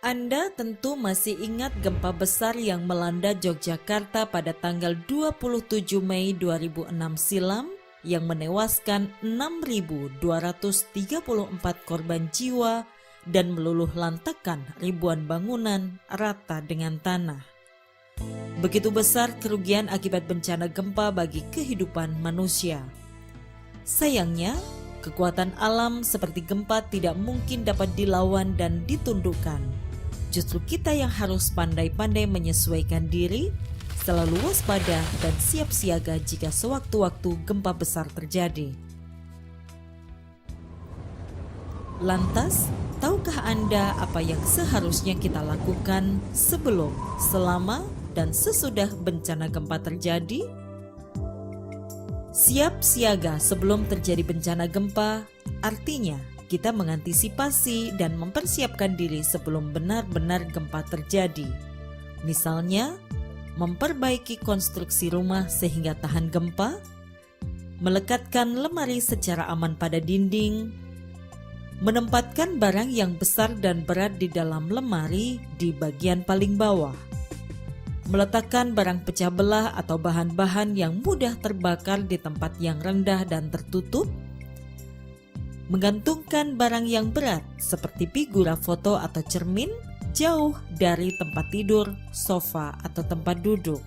Anda tentu masih ingat gempa besar yang melanda Yogyakarta pada tanggal 27 Mei 2006 silam yang menewaskan 6.234 korban jiwa dan meluluh lantakan ribuan bangunan rata dengan tanah. Begitu besar kerugian akibat bencana gempa bagi kehidupan manusia. Sayangnya, kekuatan alam seperti gempa tidak mungkin dapat dilawan dan ditundukkan. Justru kita yang harus pandai-pandai menyesuaikan diri, selalu waspada dan siap siaga jika sewaktu-waktu gempa besar terjadi. Lantas, tahukah Anda apa yang seharusnya kita lakukan sebelum, selama, dan sesudah bencana gempa terjadi? Siap siaga sebelum terjadi bencana gempa artinya kita mengantisipasi dan mempersiapkan diri sebelum benar-benar gempa terjadi. Misalnya, memperbaiki konstruksi rumah sehingga tahan gempa, melekatkan lemari secara aman pada dinding, menempatkan barang yang besar dan berat di dalam lemari di bagian paling bawah, meletakkan barang pecah belah atau bahan-bahan yang mudah terbakar di tempat yang rendah dan tertutup, menggantungkan barang yang berat seperti figura foto atau cermin jauh dari tempat tidur, sofa, atau tempat duduk,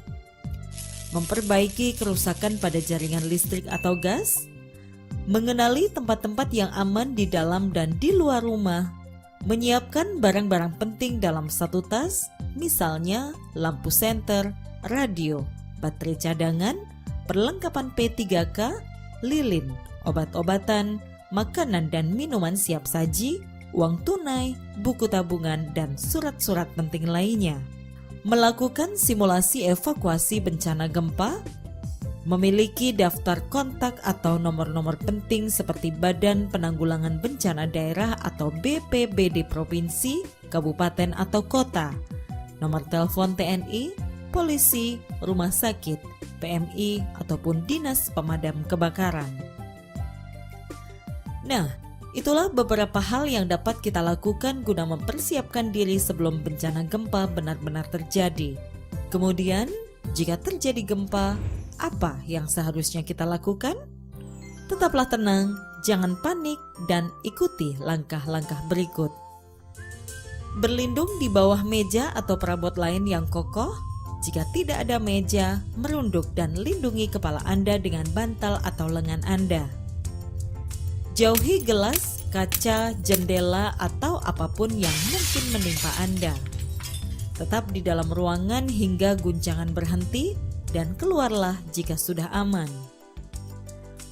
memperbaiki kerusakan pada jaringan listrik atau gas, mengenali tempat-tempat yang aman di dalam dan di luar rumah, menyiapkan barang-barang penting dalam satu tas, misalnya lampu senter, radio, baterai cadangan, perlengkapan P3K, lilin, obat-obatan, makanan dan minuman siap saji, uang tunai, buku tabungan, dan surat-surat penting lainnya. Melakukan simulasi evakuasi bencana gempa, memiliki daftar kontak atau nomor-nomor penting seperti Badan Penanggulangan Bencana Daerah atau BPBD Provinsi, Kabupaten atau Kota, nomor telepon TNI, polisi, rumah sakit, PMI, ataupun Dinas Pemadam Kebakaran. Nah, itulah beberapa hal yang dapat kita lakukan guna mempersiapkan diri sebelum bencana gempa benar-benar terjadi. Kemudian, jika terjadi gempa, apa yang seharusnya kita lakukan? Tetaplah tenang, jangan panik, dan ikuti langkah-langkah berikut. Berlindung di bawah meja atau perabot lain yang kokoh. Jika tidak ada meja, merunduk dan lindungi kepala Anda dengan bantal atau lengan Anda. Jauhi gelas, kaca, jendela, atau apapun yang mungkin menimpa Anda. Tetap di dalam ruangan hingga guncangan berhenti dan keluarlah jika sudah aman.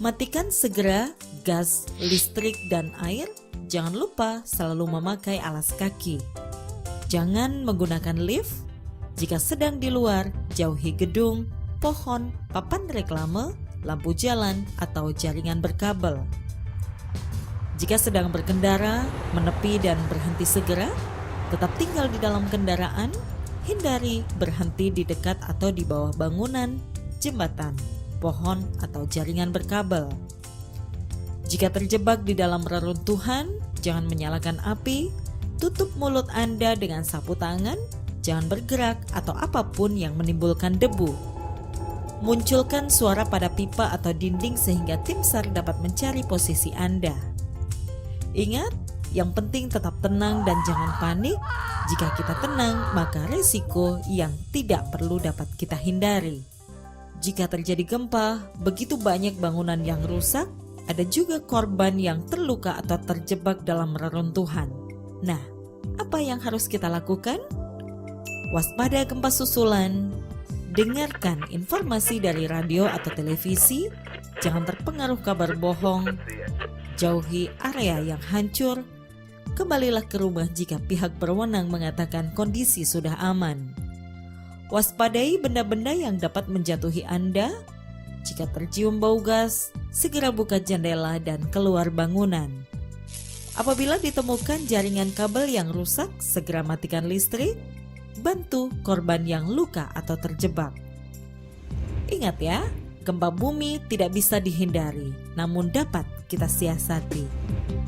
Matikan segera gas, listrik, dan air. Jangan lupa selalu memakai alas kaki. Jangan menggunakan lift. Jika sedang di luar, jauhi gedung, pohon, papan reklame, lampu jalan, atau jaringan berkabel. Jika sedang berkendara, menepi dan berhenti segera, tetap tinggal di dalam kendaraan, hindari berhenti di dekat atau di bawah bangunan, jembatan, pohon, atau jaringan berkabel. Jika terjebak di dalam reruntuhan, jangan menyalakan api, tutup mulut Anda dengan sapu tangan, jangan bergerak atau apapun yang menimbulkan debu. Munculkan suara pada pipa atau dinding sehingga tim SAR dapat mencari posisi Anda. Ingat, yang penting tetap tenang dan jangan panik. Jika kita tenang, maka resiko yang tidak perlu dapat kita hindari. Jika terjadi gempa, begitu banyak bangunan yang rusak, ada juga korban yang terluka atau terjebak dalam reruntuhan. Nah, apa yang harus kita lakukan? Waspada gempa susulan, dengarkan informasi dari radio atau televisi, jangan terpengaruh kabar bohong, jauhi area yang hancur, kembalilah ke rumah jika pihak berwenang mengatakan kondisi sudah aman. Waspadai benda-benda yang dapat menjatuhi Anda. Jika tercium bau gas, segera buka jendela dan keluar bangunan. Apabila ditemukan jaringan kabel yang rusak, segera matikan listrik. Bantu korban yang luka atau terjebak. Ingat ya, gempa bumi tidak bisa dihindari, namun dapat kita siasati.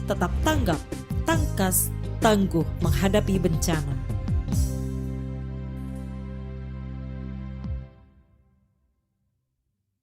Tetap tanggap, tangkas, tangguh menghadapi bencana.